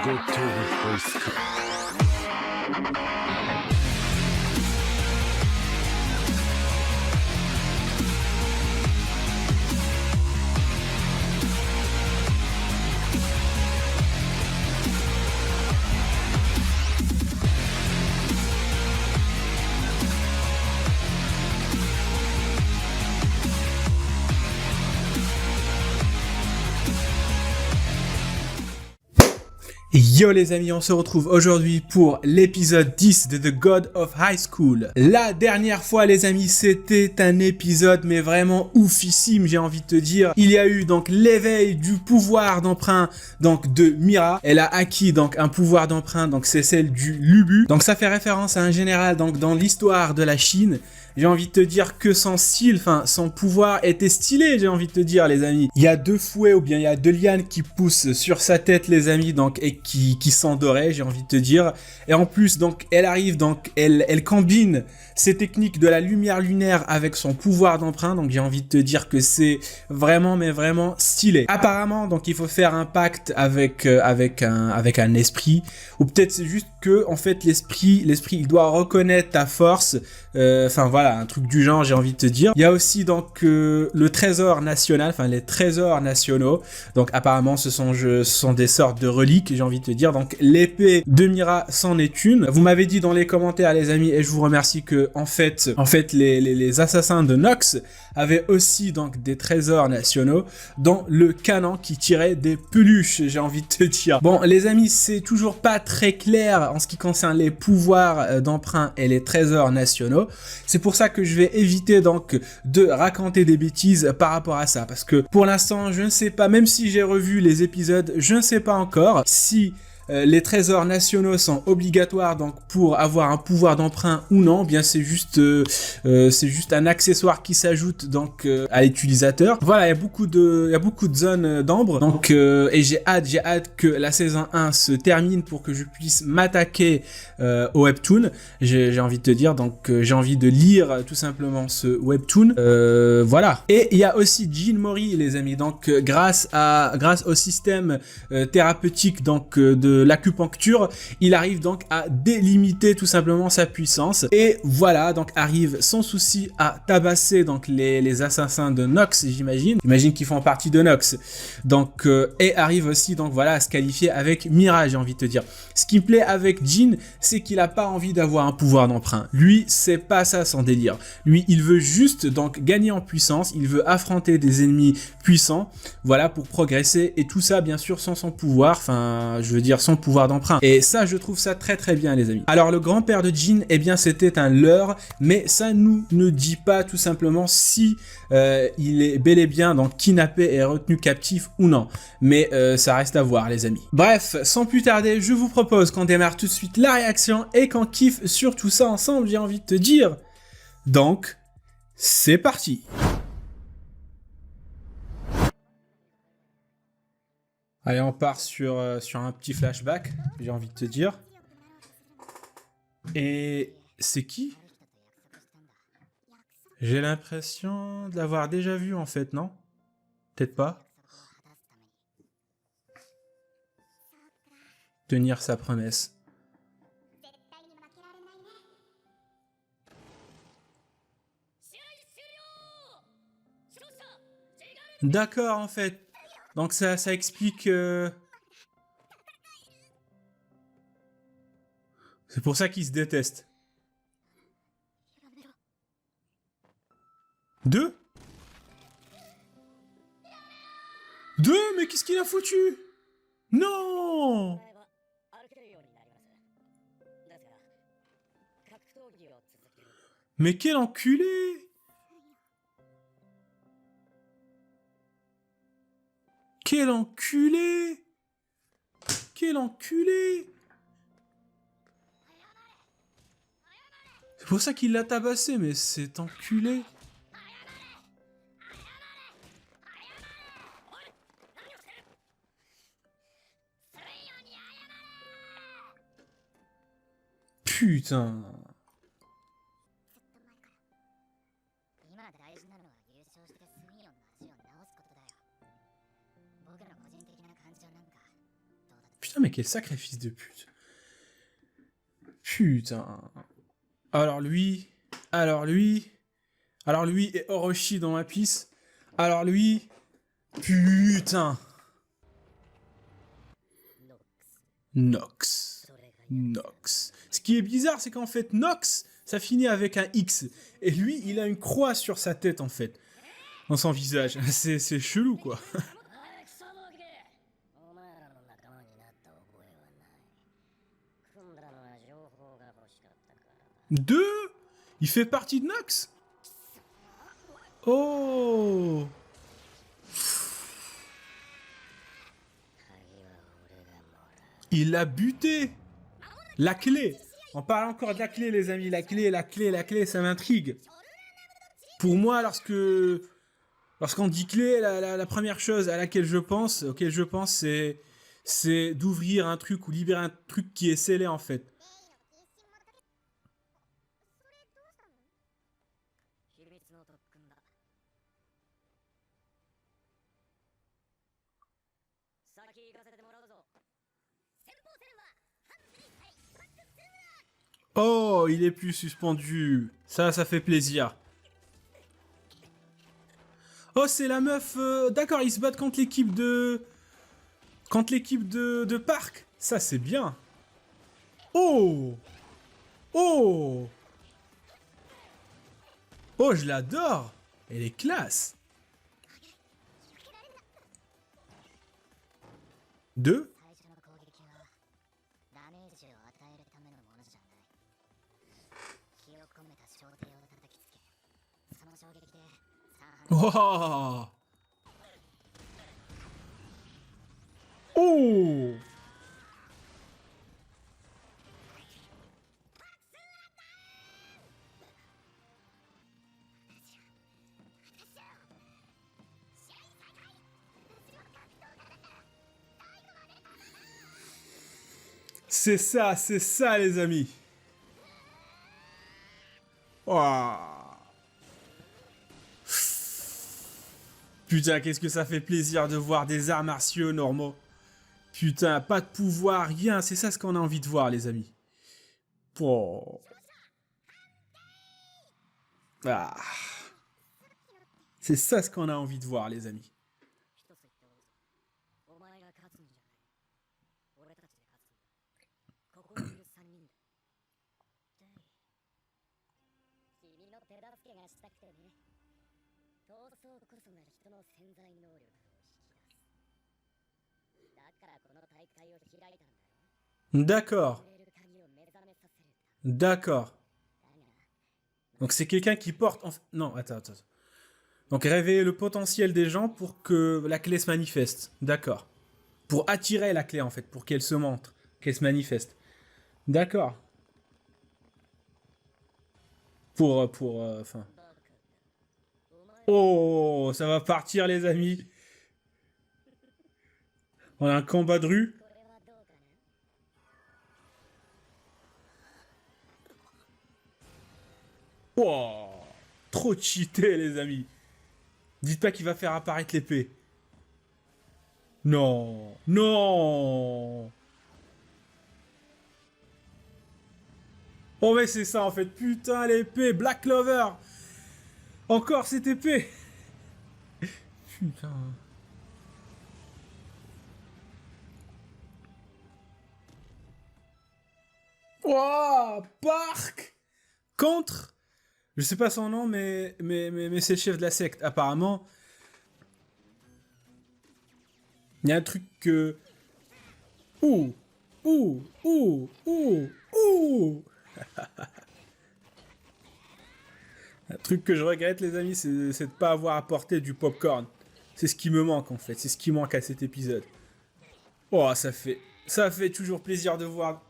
Go to high school. Yo les amis, on se retrouve aujourd'hui pour l'épisode 10 de The God of High School. La dernière fois les amis, c'était un épisode mais vraiment oufissime, j'ai envie de te dire. Il y a eu donc l'éveil du pouvoir d'emprunt donc de Mira. Elle a acquis donc un pouvoir d'emprunt, donc c'est celle du Lubu. Donc ça fait référence à un général donc dans l'histoire de la Chine. J'ai envie de te dire que son style, enfin son pouvoir était stylé, j'ai envie de te dire les amis. Il y a deux fouets ou bien il y a deux lianes qui poussent sur sa tête les amis donc et qui s'endoraient, j'ai envie de te dire. Et en plus donc elle arrive donc elle combine ses techniques de la lumière lunaire avec son pouvoir d'emprunt, donc j'ai envie de te dire que c'est vraiment mais vraiment stylé. Apparemment donc il faut faire un pacte avec un esprit, ou peut-être c'est juste que en fait l'esprit il doit reconnaître ta force, enfin voilà, un truc du genre, j'ai envie de te dire. Il y a aussi donc le trésor national, enfin les trésors nationaux. Donc apparemment ce sont des sortes de reliques, j'ai envie de te dire. Donc l'épée de Mira c'en est une. Vous m'avez dit dans les commentaires les amis, et je vous remercie, que en fait les assassins de Nox avaient aussi donc des trésors nationaux dans le canon qui tirait des peluches, j'ai envie de te dire. Bon les amis, c'est toujours pas très clair en ce qui concerne les pouvoirs d'emprunt et les trésors nationaux. C'est pour ça que je vais éviter donc de raconter des bêtises par rapport à ça, parce que pour l'instant je ne sais pas, même si j'ai revu les épisodes, je ne sais pas encore si les trésors nationaux sont obligatoires donc pour avoir un pouvoir d'emprunt ou non. Bien c'est juste un accessoire qui s'ajoute donc à l'utilisateur. Voilà, il y a beaucoup de zones d'ombre, donc et j'ai hâte que la saison 1 se termine pour que je puisse m'attaquer au webtoon. J'ai envie de te dire, donc j'ai envie de lire tout simplement ce webtoon. Voilà. Et il y a aussi Jin Mori les amis, donc grâce au système thérapeutique donc de l'acupuncture, il arrive donc à délimiter tout simplement sa puissance, et voilà, donc arrive sans souci à tabasser donc les assassins de Nox, j'imagine qu'ils font partie de Nox, donc et arrive aussi donc voilà à se qualifier avec Mira, j'ai envie de te dire. Ce qui me plaît avec Jin, c'est qu'il a pas envie d'avoir un pouvoir d'emprunt. Lui, c'est pas ça son délire. Lui, il veut juste donc gagner en puissance, il veut affronter des ennemis puissants, voilà, pour progresser, et tout ça bien sûr sans son pouvoir, enfin je veux dire son pouvoir d'emprunt. Et ça, je trouve ça très très bien les amis. Alors le grand-père de Jin, eh bien c'était un leurre, mais ça nous ne dit pas tout simplement si il est bel et bien donc kidnappé et retenu captif ou non. Mais ça reste à voir les amis. Bref, sans plus tarder, je vous propose qu'on démarre tout de suite la réaction et qu'on kiffe sur tout ça ensemble, j'ai envie de te dire. Donc, c'est parti. Allez, on part sur un petit flashback, j'ai envie de te dire. Et c'est qui? J'ai l'impression de l'avoir déjà vu en fait, non? Peut-être pas. Tenir sa promesse. D'accord en fait. Donc ça explique... C'est pour ça qu'ils se détestent. Deux? Mais qu'est-ce qu'il a foutu? Non! Mais quel enculé! Quel enculé! Quel enculé! C'est pour ça qu'il l'a tabassé, mais c'est enculé. Putain. Putain, mais quel sacrifice de pute. Putain. Alors lui... Alors lui... Alors lui et Orochi dans ma piste. Alors lui... Putain. Nox. Nox. Ce qui est bizarre, c'est qu'en fait, Nox, ça finit avec un X. Et lui, il a une croix sur sa tête, en fait. Dans son visage. C'est chelou, quoi. Deux? Il fait partie de Nox? Oh! Il l'a buté! La clé! On parle encore de la clé, les amis. La clé, ça m'intrigue. Pour moi, lorsqu'on dit clé, la première chose auquel je pense, c'est d'ouvrir un truc ou libérer un truc qui est scellé, en fait. Oh, il est plus suspendu. Ça fait plaisir. Oh, c'est la meuf... D'accord, ils se battent contre l'équipe de... Contre l'équipe de Park. Ça, c'est bien. Oh! Oh! Oh, je l'adore. Elle est classe. Deux? Oh! Oh! C'est ça les amis. Oh. Putain, qu'est-ce que ça fait plaisir de voir des arts martiaux normaux. Putain, pas de pouvoir, rien, c'est ça ce qu'on a envie de voir les amis. Oh. Ah. C'est ça ce qu'on a envie de voir les amis. D'accord. D'accord. Donc c'est quelqu'un qui porte... Non, attends. Donc réveiller le potentiel des gens pour que la clé se manifeste. D'accord. Pour attirer la clé en fait, pour qu'elle se montre, qu'elle se manifeste. D'accord. Enfin... Oh, ça va partir les amis. On a un combat de rue. Oh, trop cheaté les amis. Dites pas qu'il va faire apparaître l'épée. Non, non. Oh mais c'est ça en fait, putain l'épée, Black Clover. Encore cette épée. Putain. Oh, Park contre, je sais pas son nom, mais c'est le chef de la secte. Apparemment, il y a un truc que... Ouh, ouh, ouh, ouh, ouh. Un truc que je regrette, les amis, c'est de pas avoir apporté du popcorn. C'est ce qui me manque, en fait. C'est ce qui manque à cet épisode. Oh, ça fait toujours plaisir de voir...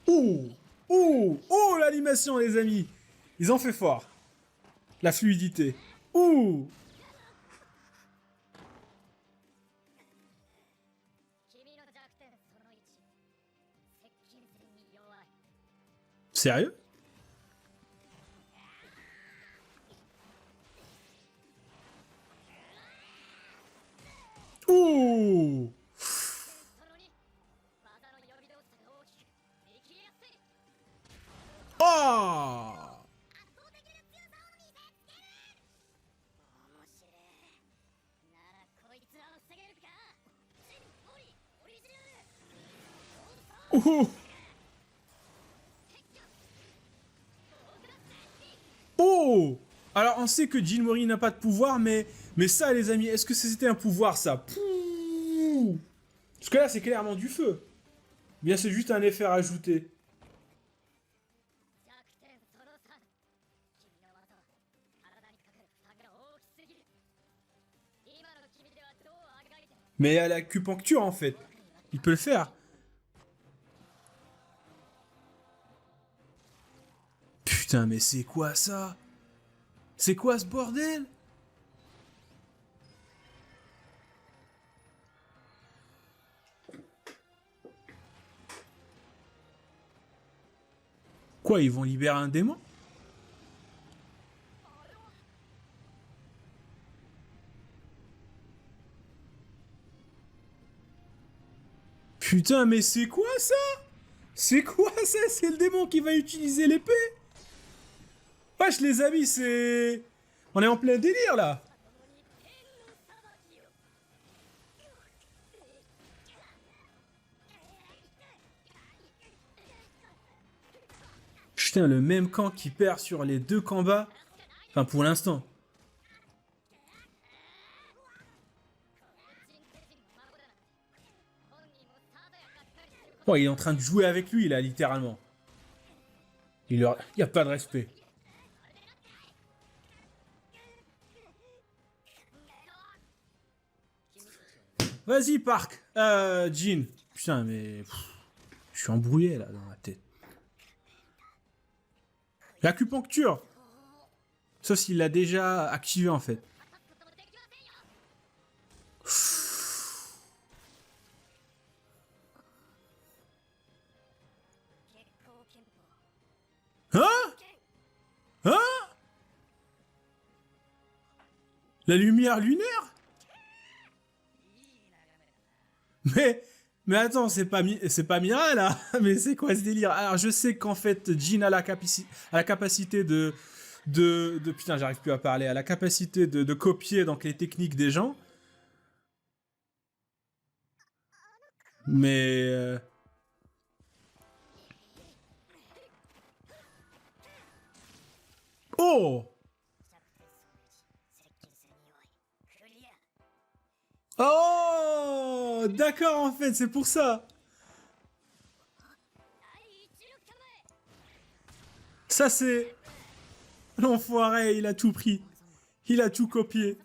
Ouh, ouh, ouh, l'animation, les amis. Ils ont fait fort. La fluidité. Ouh. Sérieux? Oh! Oh! Alors, on sait que Jin Mori n'a pas de pouvoir, mais ça, les amis, est-ce que c'était un pouvoir, ça? Pouh. Parce que là, c'est clairement du feu. Bien, c'est juste un effet rajouté. Mais à l'acupuncture, en fait. Il peut le faire. Putain, mais c'est quoi ça? C'est quoi ce bordel? Quoi, ils vont libérer un démon? Putain, mais c'est quoi ça? C'est quoi ça? C'est le démon qui va utiliser l'épée? Wesh, les amis, c'est... On est en plein délire, là. Putain, le même camp qui perd sur les deux combats. Enfin, pour l'instant. Oh, il est en train de jouer avec lui, là, littéralement. Il y a pas de respect. Vas-y, Park. Jean. Putain, mais... je suis embrouillé, là, dans la tête. L'acupuncture. Sauf s'il l'a déjà activé, en fait. Hein? Hein? La lumière lunaire? Mais attends, c'est pas Mira, là. Mais c'est quoi ce délire? Alors, je sais qu'en fait, Jean a la capacité putain, j'arrive plus à parler. A la capacité de copier donc les techniques des gens. Mais... Oh! Oh! D'accord, en fait, c'est pour ça. Ça, c'est... L'enfoiré, il a tout pris. Il a tout copié.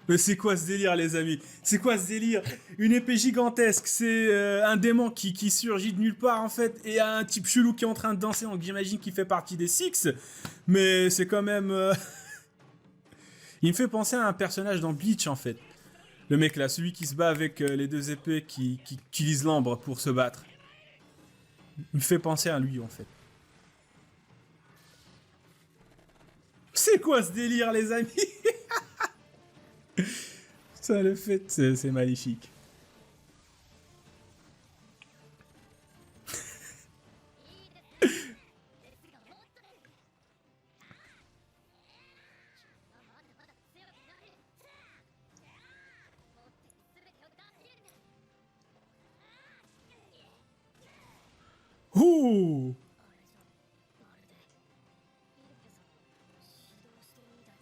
Mais c'est quoi ce délire, les amis? C'est quoi ce délire? Une épée gigantesque, c'est un démon qui surgit de nulle part, en fait, et un type chelou qui est en train de danser, donc j'imagine qu'il fait partie des Six, mais c'est quand même... Il me fait penser à un personnage dans Bleach, en fait. Le mec là, celui qui se bat avec les deux épées qui utilisent l'ambre pour se battre. Il me fait penser à lui, en fait. C'est quoi ce délire, les amis? Ça, le fait, c'est magnifique. Ouh!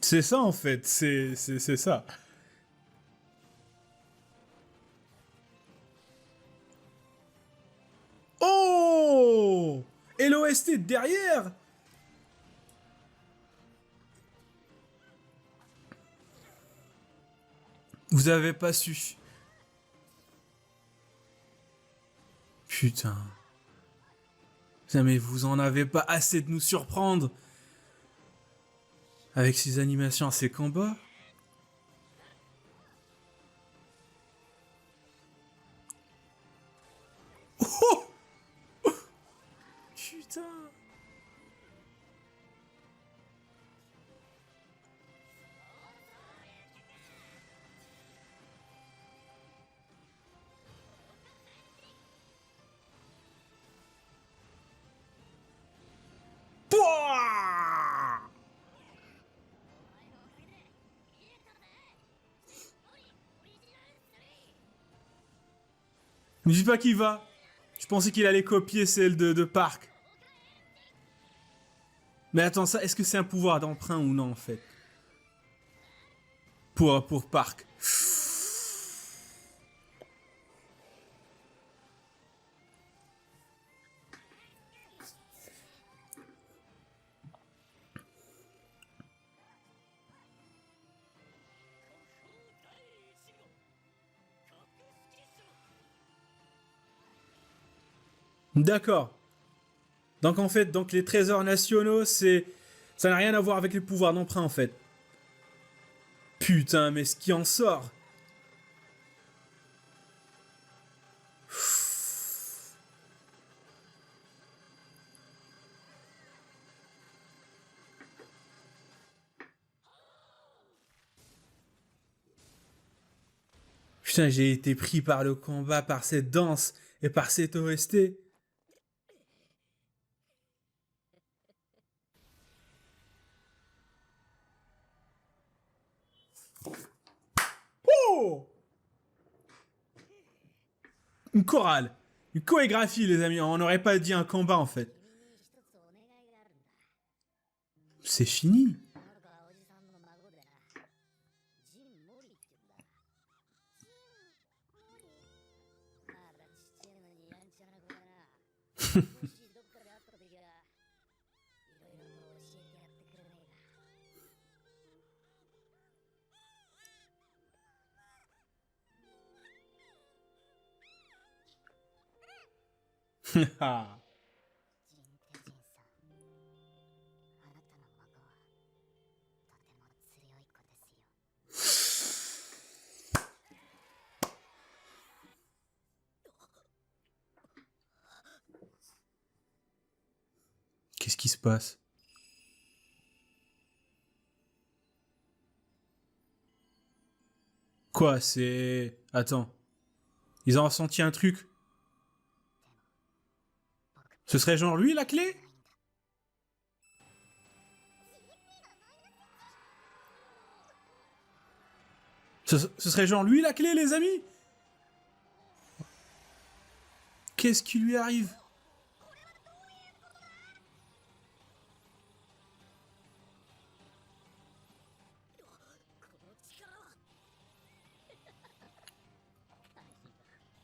C'est ça, en fait, c'est ça. Oh! Et l'OST derrière! Vous avez pas su. Putain. Putain, mais vous en avez pas assez de nous surprendre avec ces animations, ces combats. Oh! Putain. Me dis pas qu'il va. Je pensais qu'il allait copier celle de Park. Mais attends, ça, est-ce que c'est un pouvoir d'emprunt ou non, en fait? Pour Park. D'accord. Donc en fait, donc les trésors nationaux, c'est... Ça n'a rien à voir avec les pouvoirs d'emprunt, en fait. Putain, mais ce qui en sort. Putain, j'ai été pris par le combat, par cette danse et par cette OST. Oh! Une chorale, une chorégraphie, les amis. On n'aurait pas dit un combat, en fait. C'est fini. Qu'est-ce qui se passe? Quoi, c'est... Attends. Ils ont ressenti un truc. Ce serait genre lui, la clé? Ce serait genre lui, la clé, les amis? Qu'est-ce qui lui arrive?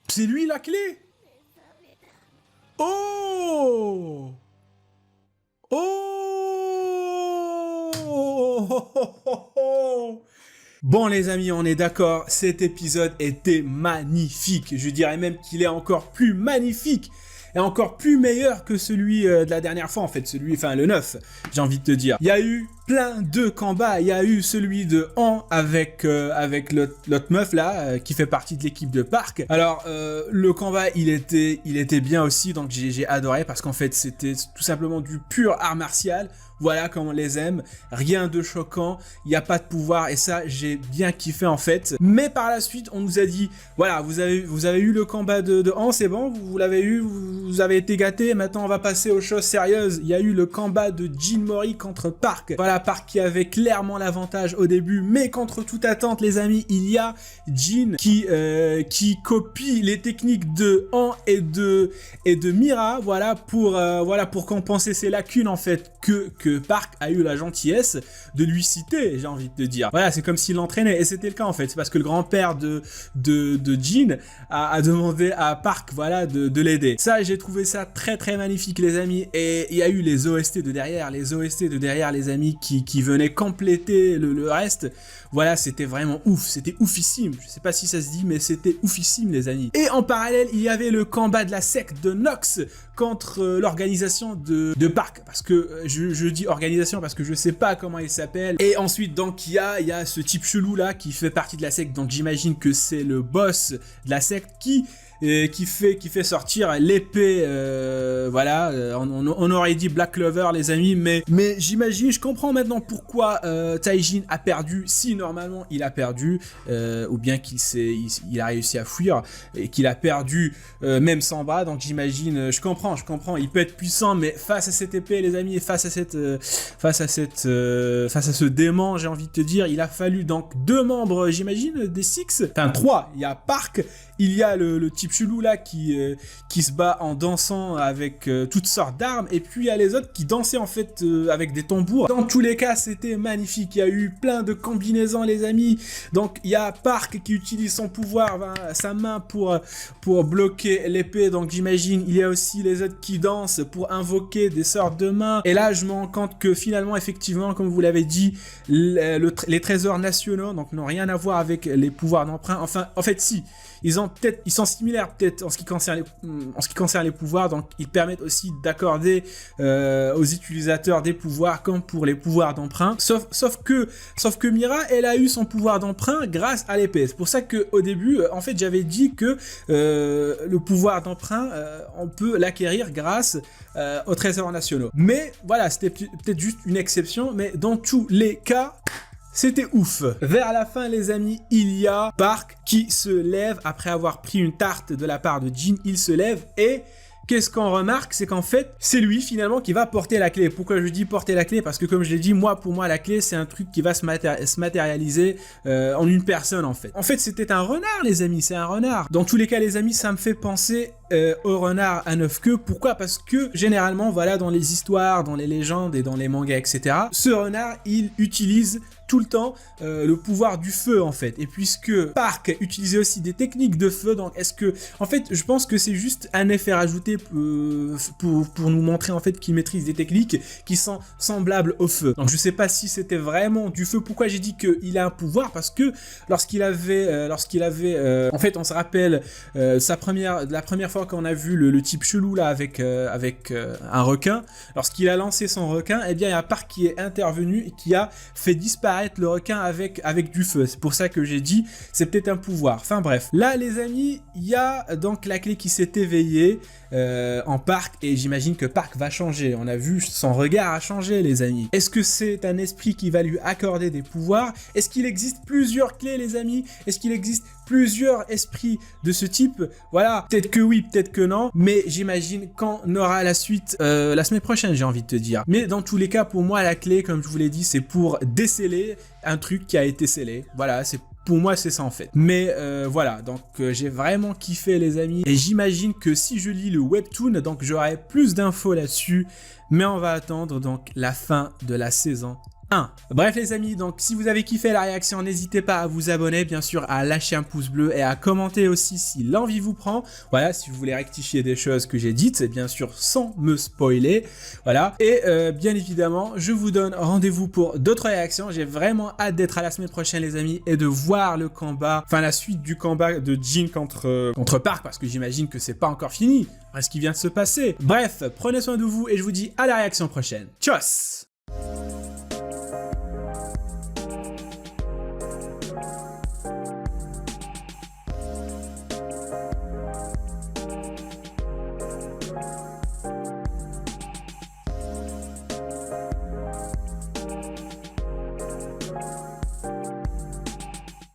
C'est lui, la clé? Oh! Oh! Bon les amis, on est d'accord, cet épisode était magnifique. Je dirais même qu'il est encore plus magnifique et encore plus meilleur que celui de la dernière fois en fait, le 9, j'ai envie de te dire. Il y a eu plein de combats, il y a eu celui de Han avec l'autre meuf là, qui fait partie de l'équipe de Park. Alors le combat il était bien aussi, donc j'ai adoré parce qu'en fait c'était tout simplement du pur art martial. Voilà comme on les aime, rien de choquant, il n'y a pas de pouvoir et ça j'ai bien kiffé en fait. Mais par la suite on nous a dit, voilà vous avez eu le combat de Han, c'est bon, vous l'avez eu, vous avez été gâtés, maintenant on va passer aux choses sérieuses. Il y a eu le combat de Jin Mori contre Park. Voilà, Park qui avait clairement l'avantage au début, mais contre toute attente les amis, il y a Jin qui copie les techniques de Han et de Mira, voilà pour compenser ses lacunes en fait que Park a eu la gentillesse de lui citer, j'ai envie de te dire. Voilà, c'est comme s'il l'entraînait et c'était le cas en fait. C'est parce que le grand-père de Jin a demandé à Park voilà de l'aider. Ça, j'ai trouvé ça très très magnifique les amis, et il y a eu les OST de derrière, les amis qui venaient compléter le reste. Voilà, c'était vraiment ouf, c'était oufissime. Je sais pas si ça se dit, mais c'était oufissime les amis. Et en parallèle, il y avait le combat de la secte de Nox contre l'organisation de Park, parce que je dis organisation parce que je sais pas comment il s'appelle. Et ensuite donc il y a ce type chelou là qui fait partie de la secte, donc j'imagine que c'est le boss de la secte qui fait sortir l'épée, voilà, on aurait dit Black Clover les amis, mais j'imagine, je comprends maintenant pourquoi Taijin a perdu, si normalement il a perdu, ou bien il a réussi à fuir, et qu'il a perdu même sans bras, donc j'imagine, je comprends, il peut être puissant, mais face à cette épée les amis, et face à ce démon, j'ai envie de te dire, il a fallu donc 2 membres, j'imagine, des Six, enfin 3, il y a Park, il y a le type chelou là qui se bat en dansant avec toutes sortes d'armes, et puis il y a les autres qui dansaient en fait avec des tambours. Dans tous les cas, c'était magnifique, il y a eu plein de combinaisons les amis. Donc il y a Park qui utilise son pouvoir, sa main pour bloquer l'épée, donc j'imagine il y a aussi les autres qui dansent pour invoquer des sortes de mains. Et là je me rends compte que finalement effectivement, comme vous l'avez dit, les trésors nationaux donc n'ont rien à voir avec les pouvoirs d'emprunt. Enfin en fait si, ils sont similaires peut-être en ce qui concerne les pouvoirs, donc ils permettent aussi d'accorder aux utilisateurs des pouvoirs comme pour les pouvoirs d'emprunt, sauf que Mira, elle a eu son pouvoir d'emprunt grâce à l'épée. C'est pour ça que au début en fait j'avais dit que le pouvoir d'emprunt on peut l'acquérir grâce aux trésors nationaux, mais voilà, c'était peut-être juste une exception, mais dans tous les cas c'était ouf. Vers la fin les amis, il y a Park qui se lève après avoir pris une tarte de la part de Jin. Il se lève et qu'est-ce qu'on remarque, c'est qu'en fait, c'est lui finalement qui va porter la clé. Pourquoi je dis porter la clé? Parce que comme je l'ai dit, pour moi, la clé, c'est un truc qui va se matérialiser en une personne en fait. En fait, c'était un renard les amis, c'est un renard. Dans tous les cas les amis, ça me fait penser au renard à 9 queues. Pourquoi? Parce que généralement, voilà, dans les histoires, dans les légendes et dans les mangas, etc., ce renard, il utilise tout le temps le pouvoir du feu en fait. Et puisque Park utilisait aussi des techniques de feu, donc est-ce que, en fait, je pense que c'est juste un effet rajouté pour nous montrer en fait qu'il maîtrise des techniques qui sont semblables au feu. Donc je sais pas si c'était vraiment du feu. Pourquoi j'ai dit qu'il a un pouvoir? Parce que lorsqu'il avait en fait, on se rappelle la première fois qu'on a vu le type chelou là avec un requin, lorsqu'il a lancé son requin, eh bien il y a Park qui est intervenu et qui a fait disparaître le requin avec du feu. C'est pour ça que j'ai dit c'est peut-être un pouvoir. Enfin bref, là les amis, il y a donc la clé qui s'est éveillée en Park, et j'imagine que Park va changer. On a vu son regard a changé les amis. Est-ce que c'est un esprit qui va lui accorder des pouvoirs? Est-ce qu'il existe plusieurs clés les amis? Est-ce qu'il existe plusieurs esprits de ce type? Voilà, peut-être que oui, peut-être que non, mais j'imagine qu'on aura la suite la semaine prochaine, j'ai envie de te dire. Mais dans tous les cas, pour moi, la clé, comme je vous l'ai dit, c'est pour déceler un truc qui a été scellé. Voilà, pour moi c'est ça en fait. Mais voilà, donc j'ai vraiment kiffé les amis, et j'imagine que si je lis le webtoon, donc j'aurai plus d'infos là-dessus, mais on va attendre donc la fin de la saison 1. Bref les amis, donc si vous avez kiffé la réaction, n'hésitez pas à vous abonner, bien sûr à lâcher un pouce bleu et à commenter aussi si l'envie vous prend. Voilà, si vous voulez rectifier des choses que j'ai dites, c'est bien sûr sans me spoiler. Voilà, et bien évidemment, je vous donne rendez-vous pour d'autres réactions. J'ai vraiment hâte d'être à la semaine prochaine les amis, et de voir le combat, enfin la suite du combat de Jin contre Park, parce que j'imagine que c'est pas encore fini, ce qui vient de se passer. Bref, prenez soin de vous et je vous dis à la réaction prochaine. Tchuss!